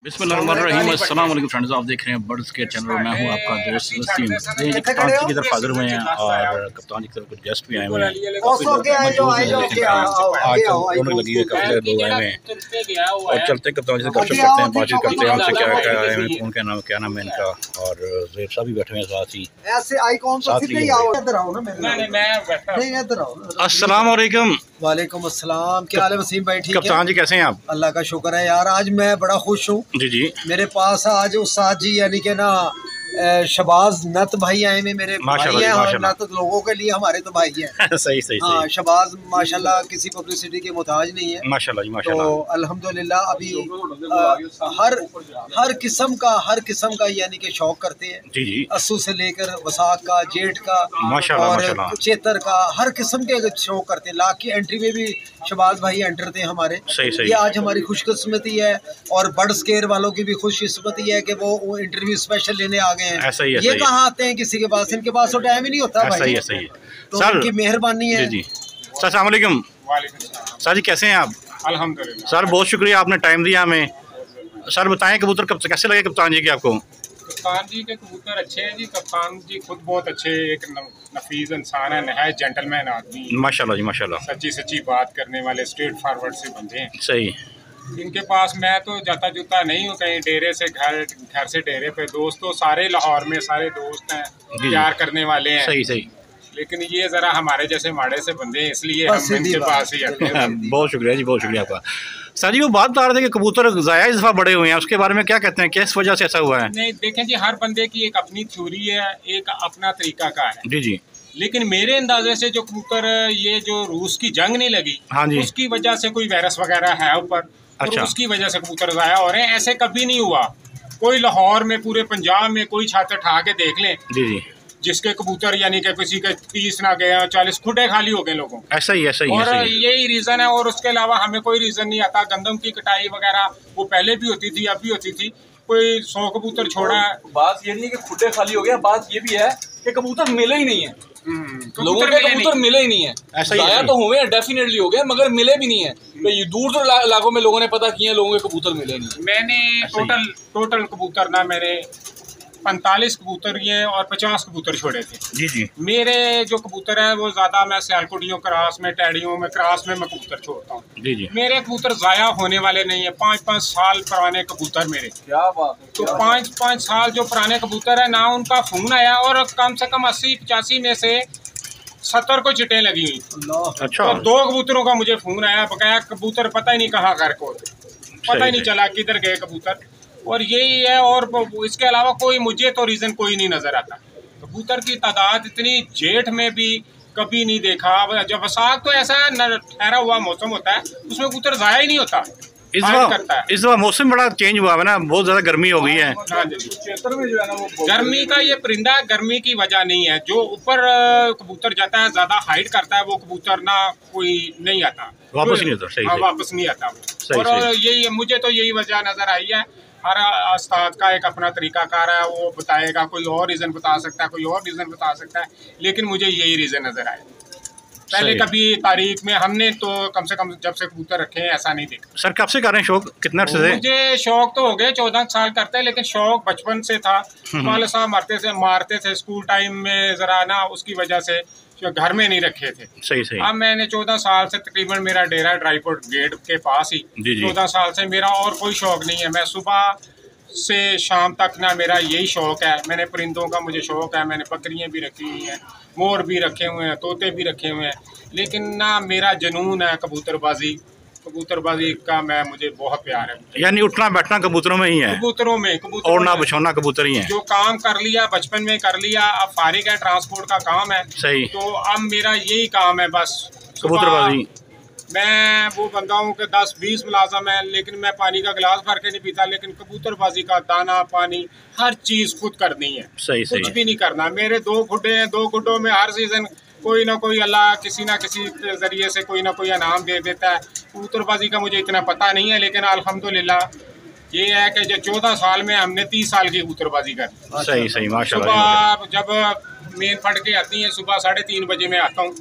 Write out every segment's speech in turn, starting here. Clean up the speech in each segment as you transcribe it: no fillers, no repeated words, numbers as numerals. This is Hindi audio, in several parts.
बिस्मिल्लाहिर्रहमानिर्रहीम। अस्सलाम वालेकुम फ्रेंड्स, आप देख रहे हैं बर्ड्स के चैनल और मैं हूं आपका दोस्त वसीम। कप्तान जी की तरफ हाजिर हुए हैं और कप्तान जी की तरफ कुछ गेस्ट भी आए हुए हैं। काफ़ी लोग मौजूद हैं, लेकिन आज तो रौनक लगी है, काफ़ी सारे लोग आए हुए हैं और चलते हैं कप्तान जी से गपशप करते हैं, बातचीत करते हैं उनसे क्या क्या आए हैं, कौन क्या नाम है इनका, और ज़ेब साहब भी बैठे हुए हैं साथ ही। अस्सलाम वालेकुम। वालेकुम अस्सलाम। क्या हाल है वसीम भाई? ठीक है कप्तान जी, कैसे हैं आप? अल्लाह का शुक्र है यार, आज मैं बड़ा खुश हूँ। जी जी। मेरे पास आज उस्ताद जी यानी कि ना शबाज नत भाई आए हैं, मेरे भाई हैं और नत लोगों के लिए हमारे तो भाई हैं। सही सही। हाँ, शबाज माशाल्लाह किसी पब्लिसिटी के मोहताज नहीं है माशाल्लाह जी माशाल्लाह। तो अल्हम्दुलिल्लाह अभी हर किस्म का यानी कि शौक करते हैं। जी जी। अस्सू से लेकर वसाख का, जेठ का और चेतर का, हर किस्म के शौक करते हैं। लाख की एंट्री में भी शबाज भाई एंटर थे हमारे। सही सही। ये आज हमारी खुशकिस्मती है और बर्ड स्केयर वालों की भी खुशकिस्मती है कि वो इंटरव्यू स्पेशल लेने आ गए हैं। ऐसा ही है, ये कहाँ आते हैं किसी के पास, इनके पास तो टाइम ही नहीं होता भाई। ऐसा ही है। तो उनकी मेहरबानी है। जी सर, अस्सलाम वालेकुम। सर जी, कैसे हैं आप? अल्हम्दुलिल्लाह सर, बहुत शुक्रिया, आपने टाइम दिया हमें। सर बताएं, कबूतर कैसे लगे कप्तान जी के आपको? कप्तान जी के कबूतर अच्छे हैं जी। कप्तान जी खुद बहुत अच्छे, एक नफीस इंसान है, नहायत जेंटलमैन आदमी, माशाल्लाह जी माशाल्लाह। सच्ची बात करने वाले, स्ट्रेट फॉरवर्ड से बंदे हैं। सही। इनके पास मैं तो जाता जुता नहीं हूँ कहीं, डेरे से घर से डेरे पे। दोस्त तो सारे लाहौर में सारे दोस्त हैं, प्यार करने वाले हैं। सही सही। लेकिन ये जरा हमारे जैसे माड़े से बंदे हैं, इसलिए हम इनके पास ही आते हैं। बहुत शुक्रिया जी, बहुत शुक्रिया आपका। सर जी, वो बात बता रहे थे कि कबूतर ज़ाया इस दफ़ा बड़े हुए हैं, उसके बारे में क्या कहते हैं, किस वजह से ऐसा हुआ है? नहीं देखें जी, हर बंदे की एक अपनी थ्योरी है, एक अपना तरीका का है। जी जी। लेकिन मेरे अंदाजे से जो कबूतर, ये जो रूस की जंग नहीं लगी, हाँ जी, उसकी वजह से कोई वायरस वगैरह है ऊपर, अच्छा, उसकी वजह से कबूतर ज़ाया हो रहे हैं। ऐसे कभी नहीं हुआ। कोई लाहौर में, पूरे पंजाब में कोई छात्र उठा के देख लें जी जी, जिसके कबूतर यानी कि किसी के 30 ना गए, 40 खुडे खाली हो गए लोगों। ऐसा ही और यही रीजन है, और उसके अलावा हमें कोई रीजन नहीं आता। गंदम की कटाई वगैरह वो पहले भी होती थी, अब भी होती थी। कोई 100 कबूतर छोड़ा है। बात ये नहीं है कि खुडे खाली हो गया, बात ये भी है कि कबूतर मिले ही नहीं है। लोगों के कबूतर मिले ही नहीं है। ज़ाया तो हुए हैं, डेफिनेटली हो गए, मगर मिले भी नहीं है। तो ये दूर इलाकों में लोगों ने पता किया, लोगों के कबूतर मिले नहीं। मैंने टोटल कबूतर ना, मेरे 45 कबूतर ये और 50 कबूतर छोड़े थे। जी जी। मेरे जो कबूतर है वो ज्यादा, मैं सियालकोटियों क्रॉस में, टैडियों में क्रॉस में मैं कबूतर छोड़ता हूँ। जी जी। मेरे कबूतर ज़ाया होने वाले नहीं है। 5-5 साल पुराने कबूतर मेरे। क्या बात है। तो 5-5 साल जो पुराने कबूतर है ना, उनका फोन आया और कम से कम 80-85 में से 70 को चिटें लगी हुई। अच्छा। तो 2 कबूतरों का मुझे फोन आया, बकाया कबूतर पता ही नहीं कहाँ घर को, पता ही नहीं चला किधर गए कबूतर। और यही है, और इसके अलावा कोई मुझे तो रीज़न कोई नहीं नज़र आता। कबूतर की तादाद इतनी जेठ में भी कभी नहीं देखा। जब वसाख तो ऐसा ठहरा हुआ मौसम होता है, उसमें कबूतर ज़ाया ही नहीं होता। इस बार मौसम बड़ा चेंज हुआ है ना, बहुत ज़्यादा गर्मी हो गई है। हाँ जी, क्षेत्र में जो है ना वो गर्मी का, ये परिंदा गर्मी की वजह नहीं है। जो ऊपर कबूतर जाता है, ज़्यादा हाइट करता है, वो कबूतर ना कोई नहीं आता, वापस नहीं आता। सही, वापस नहीं आता वो। और यही मुझे तो यही वजह नज़र आई है। हर उस्ताद का एक अपना तरीकाकार है, वो बताएगा, कोई और रीज़न बता सकता है, कोई और रीज़न बता सकता है, लेकिन मुझे यही रीज़न नज़र आया। पहले कभी तारीख में हमने तो कम से कम जब से कबूतर रखे हैं ऐसा नहीं देखा। सर, कब से कर रहे हैं शौक, कितना अर्से से? मुझे शौक तो हो गए 14 साल करते हैं, लेकिन शौक बचपन से था। वाले साहब मारते थे स्कूल टाइम में, जरा ना उसकी वजह से घर में नहीं रखे थे। सही सही। अब मैंने 14 साल से, तकरीबन मेरा डेरा ड्राईपोर्ट गेट के पास ही, 14 साल से मेरा और कोई शौक नहीं है। मैं सुबह से शाम तक ना मेरा यही शौक है। मैंने परिंदों का मुझे शौक है, मैंने बकरियां भी रखी हुई हैं, मोर भी रखे हुए हैं, तोते भी रखे हुए हैं, लेकिन ना मेरा जुनून है कबूतरबाजी का। मुझे बहुत प्यार है। यानी उठना बैठना कबूतरों में ही है? कबूतरों में और ना बिछौना कबूतर ही है। जो काम कर लिया बचपन में कर लिया, अब फारिग है, ट्रांसपोर्ट का काम है। सही। तो अब मेरा यही काम है बस, कबूतरबाजी। मैं वो बंदा हूँ कि 10-20 मुलाजम है, लेकिन मैं पानी का गिलास भर के नहीं पीता, लेकिन कबूतरबाजी का दाना पानी हर चीज़ खुद करनी है। सही सही। कुछ भी नहीं करना। मेरे 2 खुडे हैं, 2 खुडों में हर सीजन कोई ना कोई अल्लाह किसी ना किसी जरिए से कोई ना कोई इनाम दे देता है। कबूतरबाजी का मुझे इतना पता नहीं है, लेकिन अल्हम्दुलिल्लाह ये है कि जो 14 साल में हमने 30 साल की कबूतरबाजी कर। सही सही, माशाल्लाह। सुबह जब मेन फट के आती है, सुबह 3:30 बजे मैं आता हूँ,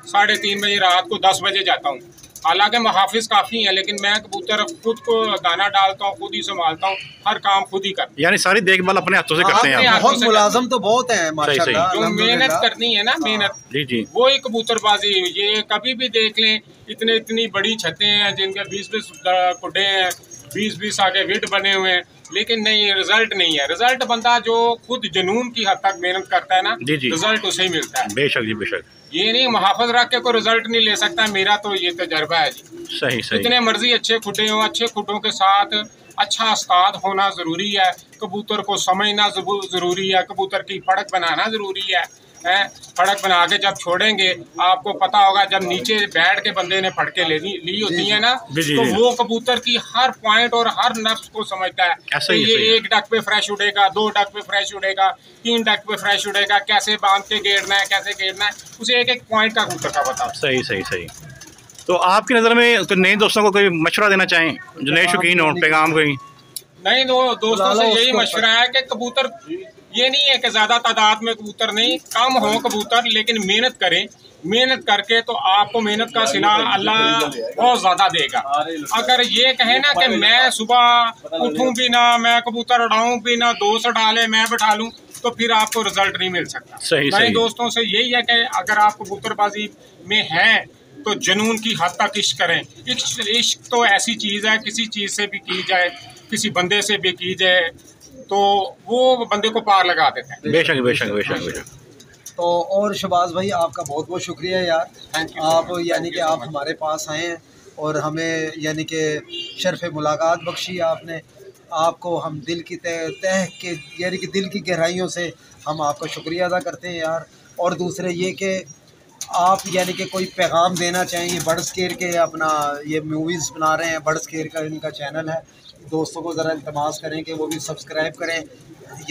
3:30 बजे, रात को 10 बजे जाता हूँ। हालांकि मुहाफिज काफ़ी हैं, लेकिन मैं कबूतर खुद को दाना डालता हूँ, खुद ही संभालता हूँ, हर काम खुद ही करता हूँ। यानी सारी देखभाल अपने हाथों से करते हैं आप। बहुत मुलाजम तो बहुत हैं माशाल्लाह। जो मेहनत करनी है ना, मेहनत, जी वो ही कबूतरबाजी। ये कभी भी देख लें, इतनी बड़ी छतें हैं जिनके 20-20 कुड्डे हैं, 20-20 आगे विड बने हुए हैं, लेकिन नहीं, रिजल्ट नहीं है। रिजल्ट बंदा जो खुद जुनून की हद तक मेहनत करता है ना, रिजल्ट उसे ही मिलता है। बेशक जी, बेशक। ये नहीं मुहाफिज रख के कोई रिजल्ट नहीं ले सकता। मेरा तो ये तजर्बा है जी। सही। जितने मर्जी अच्छे खुड्डे हों, अच्छे खुड्डों के साथ अच्छा उस्ताद होना ज़रूरी है। कबूतर को समझना ज़रूरी है, कबूतर की फड़क बनाना ज़रूरी है। फड़क बना के जब छोड़ेंगे, आपको पता होगा, जब नीचे बैठ के बंदे ने फड़के ली होती है ना, तो वो कबूतर की हर पॉइंट और हर नफ्स को समझता है कि ये 1 डक पे फ्रेश उड़ेगा, 2 डक पे फ्रेश उड़ेगा, 3 डक पे फ्रेश उड़ेगा, कैसे बांध के गेड़ना है, कैसे गेड़ना है, उसे एक पॉइंट का कबूतर का पता। सही। तो आपकी नज़र में नए दोस्तों को कोई मशवरा देना चाहें, जो नए शौकीन हो, पैगाम कोई? नहीं, दोस्तों से यही मशवरा है कि कबूतर ये नहीं है कि ज़्यादा तादाद में कबूतर नहीं, कम हो कबूतर, लेकिन मेहनत करें। मेहनत करके तो आपको मेहनत का सिला अल्लाह बहुत ज़्यादा देगा। अगर ये कहे ना कि मैं सुबह उठूं भी ना, मैं कबूतर उड़ाऊं भी ना, दोस्त डाले मैं बैठा लूं, तो फिर आपको रिजल्ट नहीं मिल सकता। सही दोस्तों से यही है कि अगर आप कबूतरबाजी में हैं तो जुनून की हद तक इश्क करें। इश्क तो ऐसी चीज़ है, किसी चीज़ से भी की जाए, किसी बंदे से भी की जाए, तो वो बंदे को पार लगा देते हैं। बेशक। तो और शहबाज भाई, आपका बहुत बहुत शुक्रिया यार। आप यानी कि आप हमारे पास आए हैं और हमें यानी कि शर्फ मुलाकात बख्शी आपने। आपको हम दिल की तह के यानी कि दिल की गहराइयों से हम आपका शुक्रिया अदा करते हैं यार। और दूसरे ये कि आप यानी कि कोई पैगाम देना चाहिए। बर्ड्स केयर के अपना ये मूवीज़ बना रहे हैं, बर्ड्स केयर का इनका चैनल है, दोस्तों को ज़रा इल्तमास करें कि वो भी सब्सक्राइब करें,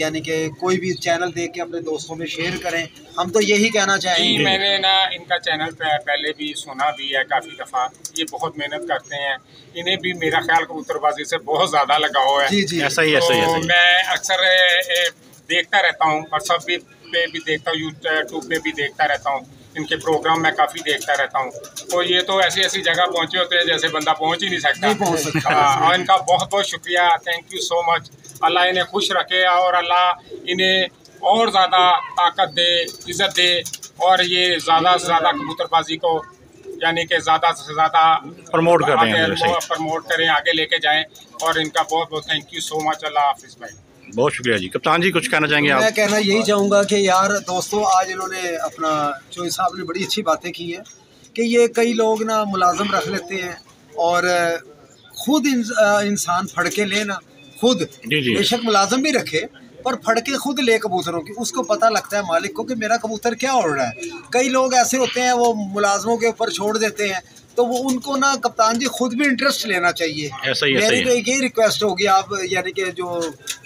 यानी कि कोई भी चैनल देख के अपने दोस्तों में शेयर करें। हम तो यही कहना चाहेंगे। मैंने ना इनका चैनल पहले भी सुना भी है काफ़ी दफ़ा। ये बहुत मेहनत करते हैं, इन्हें भी मेरा ख्याल कबूतरबाजी से बहुत ज़्यादा लगाव है। जी ऐसा ही। मैं अक्सर देखता रहता हूँ, व्हाट्सएप पे भी देखता हूँ, यूट्यूब पे भी देखता रहता हूँ, इनके प्रोग्राम मैं काफ़ी देखता रहता हूँ। तो ये तो ऐसी जगह पहुँचे होते हैं जैसे बंदा पहुँच ही नहीं सकता। और इनका बहुत बहुत शुक्रिया, थैंक यू सो मच। अल्लाह इन्हें खुश रखे और अल्लाह इन्हें और ज़्यादा ताकत दे, इज़्ज़त दे, और ये ज़्यादा से ज़्यादा कबूतरबाजी को यानी कि ज़्यादा से ज़्यादा प्रमोट करें, आगे लेके जाएँ। और इनका बहुत बहुत थैंक यू सो मच। अल्लाह हाफिज़ भाई। बहुत शुक्रिया जी। कप्तान जी कुछ कहना चाहेंगे आप? मैं कहना यही चाहूँगा कि यार दोस्तों, आज इन्होंने अपना चोई साहब ने बड़ी अच्छी बातें की हैं कि ये कई लोग ना मुलाजम रख लेते हैं और खुद इंसान फड़के ले ना खुद, बेशक मुलाजम भी रखे पर फड़के खुद ले कबूतरों की, उसको पता लगता है मालिक को कि मेरा कबूतर क्या उड़ रहा है। कई लोग ऐसे होते हैं वो मुलाजमों के ऊपर छोड़ देते हैं, तो वो उनको ना कप्तान जी खुद भी इंटरेस्ट लेना चाहिए। मेरी तो यही रिक्वेस्ट होगी, आप यानी कि जो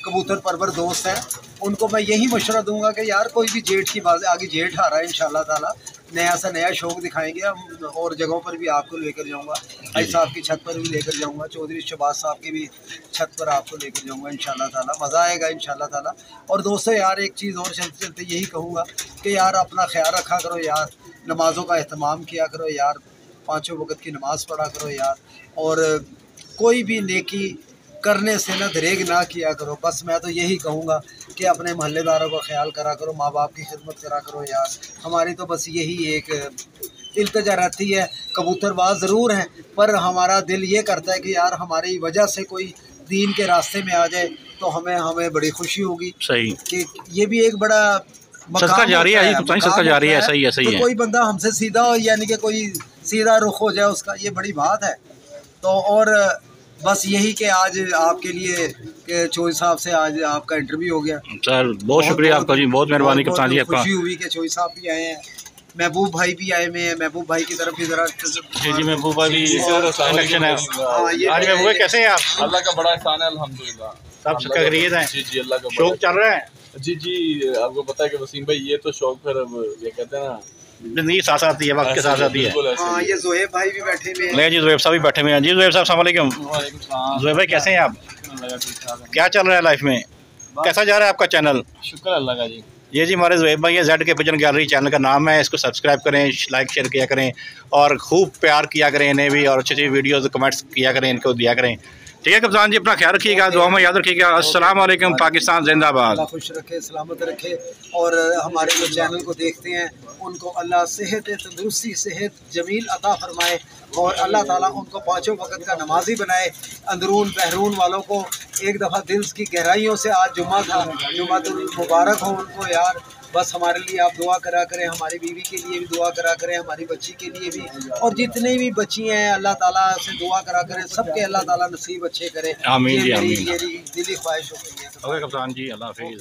कबूतर परवर दोस्त हैं उनको मैं यही मशवरा दूंगा कि यार कोई भी जेठ की बात, आगे जेठ आ रहा है इंशाल्लाह ताला, नया सा नया शौक दिखाएंगे हम, और जगहों पर भी आपको लेकर जाऊंगा। भाई साहब की छत पर भी लेकर जाऊंगा, चौधरी शहबाज साहब की भी छत पर आपको लेकर जाऊंगा इंशाल्लाह ताला, मज़ा आएगा इंशाल्लाह ताला। और दोस्तों यार एक चीज़ और चलते चलते यही कहूँगा कि यार अपना ख्याल रखा करो यार, नमाज़ों का अहतमाम किया करो यार, 5 वक्त की नमाज़ पढ़ा करो यार, और कोई भी नेकी करने से ना दरेग ना किया करो। बस मैं तो यही कहूँगा कि अपने महल्लेदारों का ख्याल करा करो, माँ बाप की खिदमत करा करो यार। हमारी तो बस यही एक इल्तिजा रहती है। कबूतरबाज ज़रूर हैं पर हमारा दिल ये करता है कि यार हमारी वजह से कोई दीन के रास्ते में आ जाए तो हमें बड़ी खुशी होगी। सही कि ये भी एक बड़ा सदका जारी है, सदका जारी है। सही है, सही है। कोई बंदा हमसे सीधा हो, यानी कि कोई सीधा रुख हो जाए उसका, ये बड़ी बात है। तो और बस यही कि आज आपके लिए कि चोई साहब से आज आपका इंटरव्यू हो गया। सर बहुत शुक्रिया आपका जी, बहुत मेहरबानी कप्तान जी आपका। खुशी हुई कि चोई साहब भी आए हैं, महबूब भाई भी आए हुए हैं। महबूब भाई की तरफ भी जरा जी महबूब भाई भी कनेक्शन है। आज महबूब कैसे हैं आप? अल्लाह का बड़ा एहसान है अल्हम्दुलिल्लाह, सब खैरियत है। जी अल्लाह का शौक चल रहा है। जी आपको पता है कि वसीम भाई ये तो शौक फिर अब ये कहते हैं ना जिंदगी साथ आती है, वक्त के साथ आती है। हाँ, ये जोहेब भाई भी बैठे हुए हैं। जी जोहेब साहब भी बैठे हुए हैं। जी जोहेब साहब अस्सलाम वालेकुम। जोहेब भाई कैसे हैं आप? क्या चल रहा है लाइफ में? कैसा जा रहा है आपका चैनल? शुक्र अल्लाह का जी। ये जी हमारे ज़ुहैब भाई है, जेड के पिजन गैलरी चैनल का नाम है। इसको सब्सक्राइब करें, लाइक शेयर किया करें और खूब प्यार किया करें इन्हें भी, और अच्छी अच्छी वीडियोज़ कमेंट्स किया करें, इनको दिया करें। ठीक है कप्तान जी, अपना ख्याल रखिएगा, दुआ में याद रखिएगा। अस्सलाम वालेकुम, पाकिस्तान जिंदाबाद। अल्लाह खुश रखे, सलामत रखे। और हमारे जो चैनल को देखते हैं उनको अल्लाह सेहत, तंदुरुस्ती, सेहत जमील अता फरमाए और अल्लाह ताला उनको पाँचों वक्त का नमाजी बनाए। अंदरून बहरून वालों को एक दफ़ा दिल की गहराइयों से, आज जुम्मा था, जुम्मातुल मुबारक हो उनको यार। बस हमारे लिए आप दुआ करा करें, हमारी बीवी के लिए भी दुआ करा करें, हमारी बच्ची के लिए भी, और जितने भी बच्ची हैं अल्लाह ताला से दुआ करा करें, सबके अल्लाह ताला नसीब अच्छे करे। आमीन जी, ये आमीन। मेरी दिली ख्वाहिश होती है। ओके कप्तान जी, अल्लाह हाफिज़।